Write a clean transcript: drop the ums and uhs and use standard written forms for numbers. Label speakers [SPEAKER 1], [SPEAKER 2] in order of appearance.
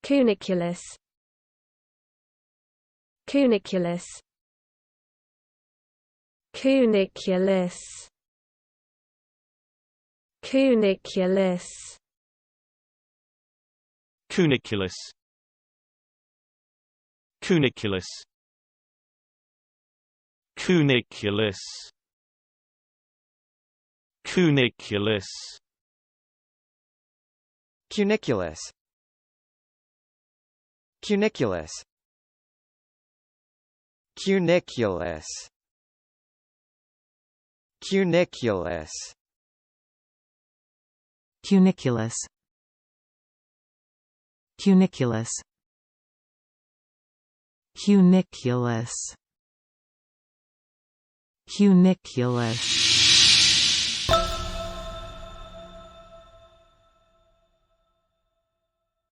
[SPEAKER 1] Cuniculus. Cuniculus. Cuniculus. Cuniculus.
[SPEAKER 2] Cuniculus. Cuniculus. Cuniculus. Cuniculus.
[SPEAKER 3] Cuniculus. Cuniculus. Cuniculus. Cuniculus.
[SPEAKER 4] Cuniculus. Cuniculus. Cuniculus. Cuniculus.